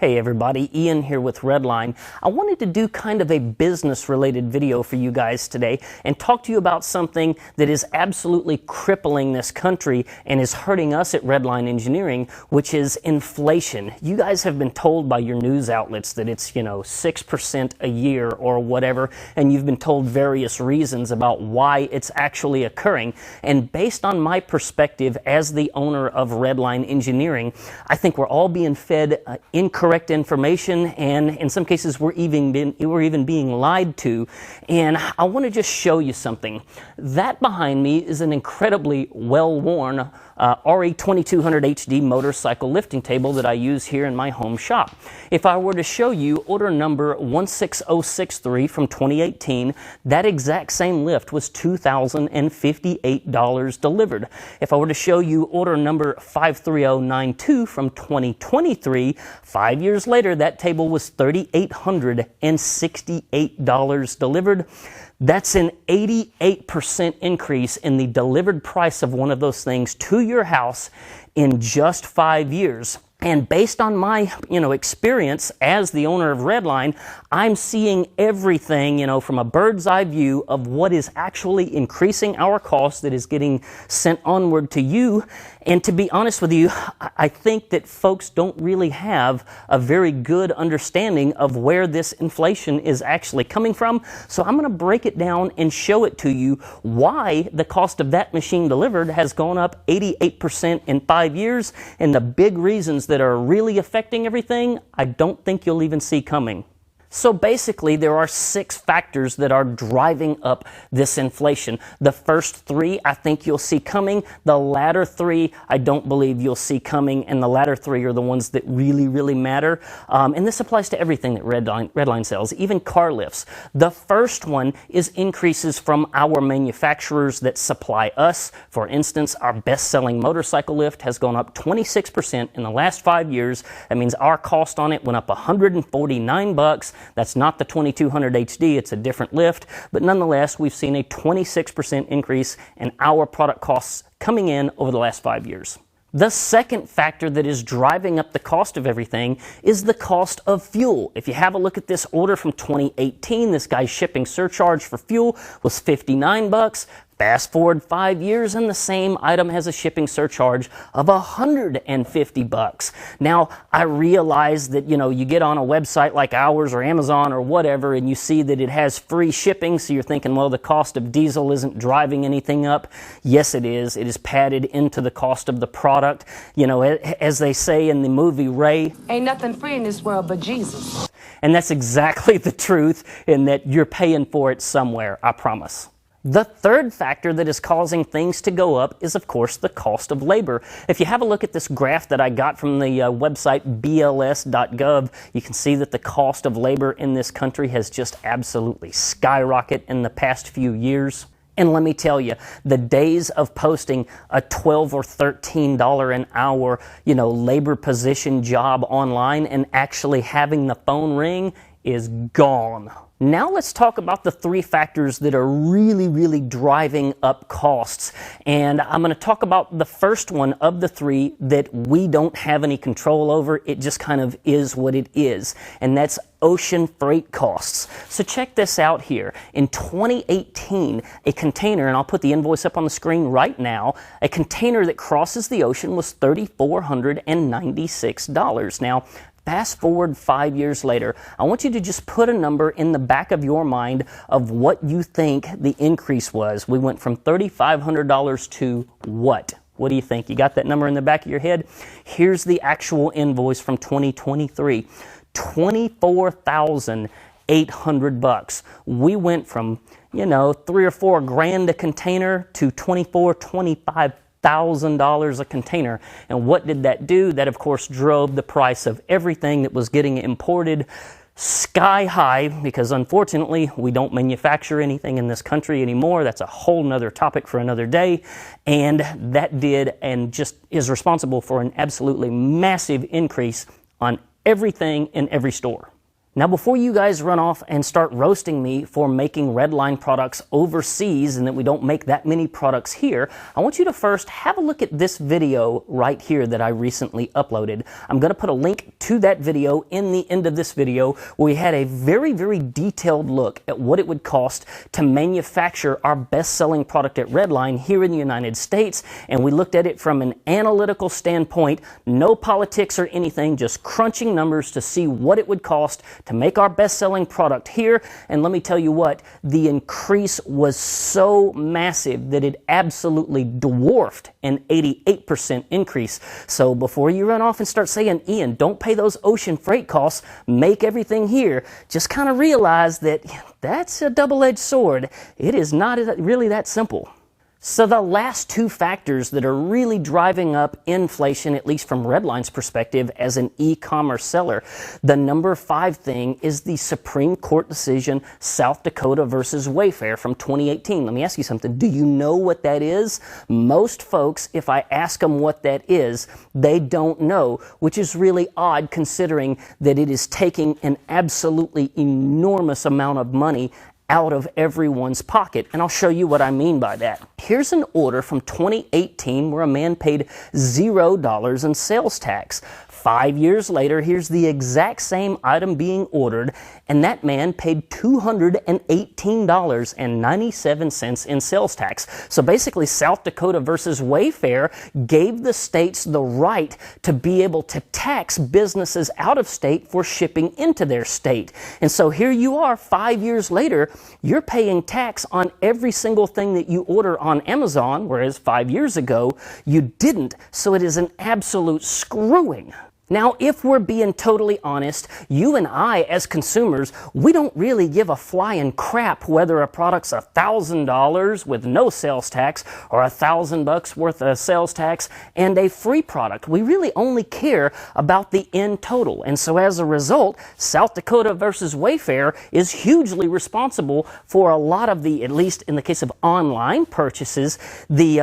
Hey everybody, Ian here with Redline. I wanted to do kind of a business-related video for you guys today and talk to you about something that is absolutely crippling this country and is hurting us at Redline Engineering, which is inflation. You guys have been told by your news outlets that it's, 6% a year or whatever, and you've been told various reasons about why it's actually occurring. And based on my perspective as the owner of Redline Engineering, I think we're all being fed incorrect information, and in some cases we're even being lied to. And I want to just show you something. That behind me is an incredibly well-worn RE2200 HD motorcycle lifting table that I use here in my home shop. If I were to show you order number 16063 from 2018, that exact same lift was $2,058 delivered. If I were to show you order number 53092 from 2023, 5 years later, that table was $3,868 delivered. That's an 88% increase in the delivered price of one of those things to your house in just 5 years. And based on my, experience as the owner of Redline, I'm seeing everything, from a bird's eye view of what is actually increasing our costs that is getting sent onward to you. And to be honest with you, I think that folks don't really have a very good understanding of where this inflation is actually coming from. So I'm going to break it down and show it to you why the cost of that machine delivered has gone up 88% in 5 years, and the big reasons that are really affecting everything, I don't think you'll even see coming. So basically, there are 6 factors that are driving up this inflation. The first 3, I think you'll see coming. The latter 3, I don't believe you'll see coming. And the latter 3 are the ones that really, really matter. And this applies to everything that Redline sells, even car lifts. The first one is increases from our manufacturers that supply us. For instance, our best-selling motorcycle lift has gone up 26% in the last 5 years. That means our cost on it went up $149. That's not the 2200 HD, it's a different lift, but nonetheless, we've seen a 26% increase in our product costs coming in over the last 5 years. The second factor that is driving up the cost of everything is the cost of fuel. If you have a look at this order from 2018, this guy's shipping surcharge for fuel was $59. Fast forward 5 years and the same item has a shipping surcharge of $150. Now, I realize that, you get on a website like ours or Amazon or whatever and you see that it has free shipping, so you're thinking, well, the cost of diesel isn't driving anything up. Yes, it is. It is padded into the cost of the product. As they say in the movie Ray, ain't nothing free in this world but Jesus. And that's exactly the truth, in that you're paying for it somewhere, I promise. The third factor that is causing things to go up is, of course, the cost of labor. If you have a look at this graph that I got from the website bls.gov, you can see that the cost of labor in this country has just absolutely skyrocketed in the past few years. And let me tell you, the days of posting a $12 or $13 an hour, labor position job online and actually having the phone ring is gone. Now let's talk about the 3 factors that are really, really driving up costs. And I'm going to talk about the first one of the 3 that we don't have any control over. It just kind of is what it is. And that's ocean freight costs. So check this out here. In 2018, a container, and I'll put the invoice up on the screen right now, a container that crosses the ocean was $3,496. Now, fast forward 5 years later, I want you to just put a number in the back of your mind of what you think the increase was. We went from $3,500 to what? What do you think? You got that number in the back of your head? Here's the actual invoice from 2023. $24,800. We went from, $3 or $4 grand a container to $25,000 a container. And what did that do? That, of course, drove the price of everything that was getting imported sky high, because unfortunately we don't manufacture anything in this country anymore. That's a whole nother topic for another day. And that did and just is responsible for an absolutely massive increase on everything in every store. Now, before you guys run off and start roasting me for making Redline products overseas and that we don't make that many products here, I want you to first have a look at this video right here that I recently uploaded. I'm going to put a link to that video in the end of this video where we had a very, very detailed look at what it would cost to manufacture our best-selling product at Redline here in the United States, and we looked at it from an analytical standpoint, no politics or anything, just crunching numbers to see what it would cost to make our best-selling product here. And let me tell you what, the increase was so massive that it absolutely dwarfed an 88% increase. So before you run off and start saying, Ian, don't pay those ocean freight costs, make everything here, just kind of realize that that's a double-edged sword. It is not really that simple. So the last two factors that are really driving up inflation, at least from Redline's perspective as an e-commerce seller, the number 5 thing is the Supreme Court decision, South Dakota versus Wayfair from 2018. Let me ask you something. Do you know what that is? Most folks, if I ask them what that is, they don't know, which is really odd considering that it is taking an absolutely enormous amount of money out of everyone's pocket. And I'll show you what I mean by that. Here's an order from 2018 where a man paid $0 in sales tax. 5 years later, here's the exact same item being ordered, and that man paid $218.97 in sales tax. So basically, South Dakota versus Wayfair gave the states the right to be able to tax businesses out of state for shipping into their state. And so here you are, 5 years later, you're paying tax on every single thing that you order on Amazon, whereas 5 years ago, you didn't. So it is an absolute screwing. Now, if we're being totally honest, you and I, as consumers, we don't really give a flying crap whether a product's $1,000 with no sales tax or $1,000 worth of sales tax and a free product. We really only care about the end total. And so as a result, South Dakota versus Wayfair is hugely responsible for a lot of the, at least in the case of online purchases, the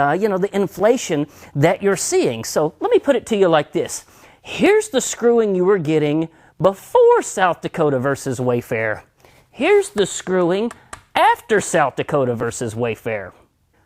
inflation that you're seeing. So let me put it to you like this. Here's the screwing you were getting before South Dakota versus Wayfair. Here's the screwing after South Dakota versus Wayfair.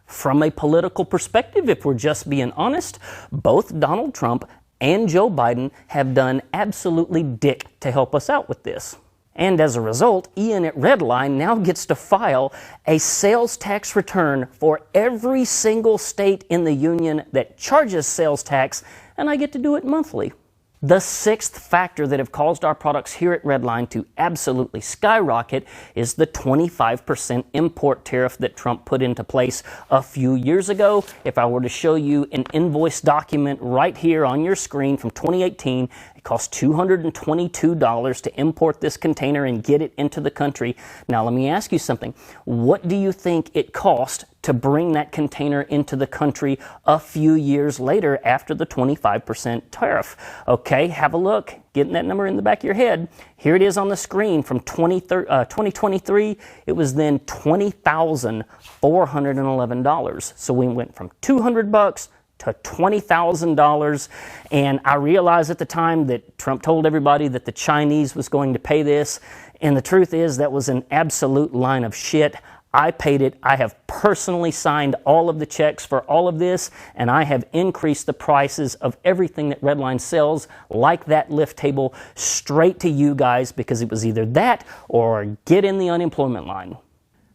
From a political perspective, if we're just being honest, both Donald Trump and Joe Biden have done absolutely dick to help us out with this. And as a result, Ian at Redline now gets to file a sales tax return for every single state in the union that charges sales tax, and I get to do it monthly. The sixth factor that have caused our products here at Redline to absolutely skyrocket is the 25% import tariff that Trump put into place a few years ago. If I were to show you an invoice document right here on your screen from 2018, it cost $222 to import this container and get it into the country. Now, let me ask you something. What do you think it cost to bring that container into the country a few years later after the 25% tariff? Okay, have a look. Getting that number in the back of your head. Here it is on the screen from 2023. It was then $20,411. So we went from $200 to $20,000, and I realized at the time that Trump told everybody that the Chinese was going to pay this, and the truth is that was an absolute line of shit. I paid it. I have personally signed all of the checks for all of this, and I have increased the prices of everything that Redline sells, like that lift table, straight to you guys, because it was either that or get in the unemployment line.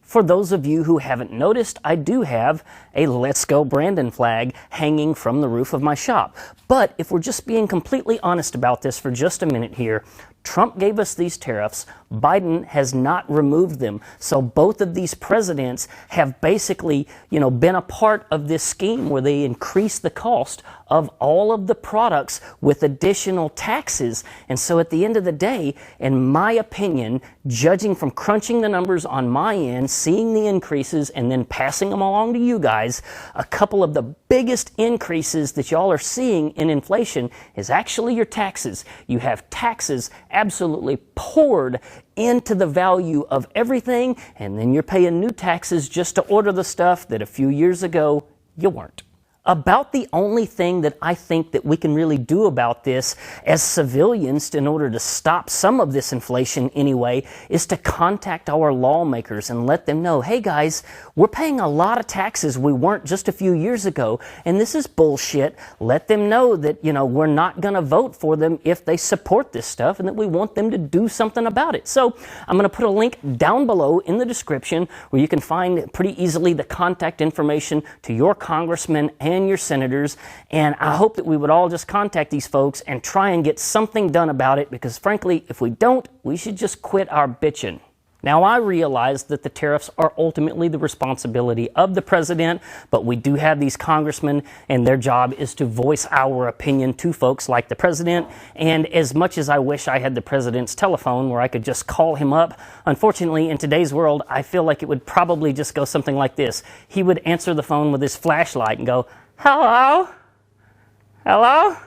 For those of you who haven't noticed, I do have a Let's Go Brandon flag hanging from the roof of my shop. But if we're just being completely honest about this for just a minute here, Trump gave us these tariffs. Biden has not removed them. So both of these presidents have basically, been a part of this scheme where they increase the cost of all of the products with additional taxes. And so at the end of the day, in my opinion, judging from crunching the numbers on my end, seeing the increases, and then passing them along to you guys, a couple of the biggest increases that y'all are seeing in inflation is actually your taxes. You have taxes absolutely poured into the value of everything, and then you're paying new taxes just to order the stuff that a few years ago you weren't. about the only thing that I think that we can really do about this as civilians in order to stop some of this inflation anyway is to contact our lawmakers and let them know, hey guys, we're paying a lot of taxes we weren't just a few years ago, and this is bullshit. Let them know that, we're not going to vote for them if they support this stuff and that we want them to do something about it. So I'm going to put a link down below in the description where you can find pretty easily the contact information to your congressman and your senators, and I hope that we would all just contact these folks and try and get something done about it, because frankly, if we don't, we should just quit our bitching. Now, I realize that the tariffs are ultimately the responsibility of the president, but we do have these congressmen, and their job is to voice our opinion to folks like the president. And as much as I wish I had the president's telephone where I could just call him up, unfortunately, in today's world, I feel like it would probably just go something like this. He would answer the phone with his flashlight and go, hello? Hello?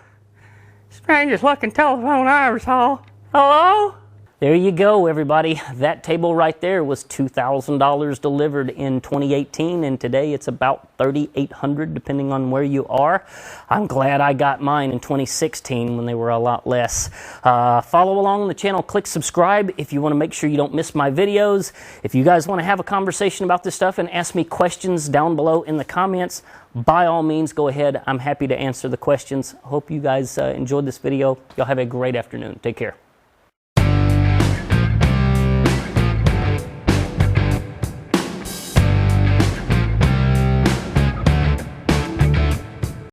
Strangest looking telephone I ever saw. Hello? There you go, everybody. That table right there was $2,000 delivered in 2018, and today it's about $3,800, depending on where you are. I'm glad I got mine in 2016 when they were a lot less. Follow along on the channel. Click subscribe if you want to make sure you don't miss my videos. If you guys want to have a conversation about this stuff and ask me questions down below in the comments, by all means, go ahead. I'm happy to answer the questions. I hope you guys enjoyed this video. Y'all have a great afternoon. Take care.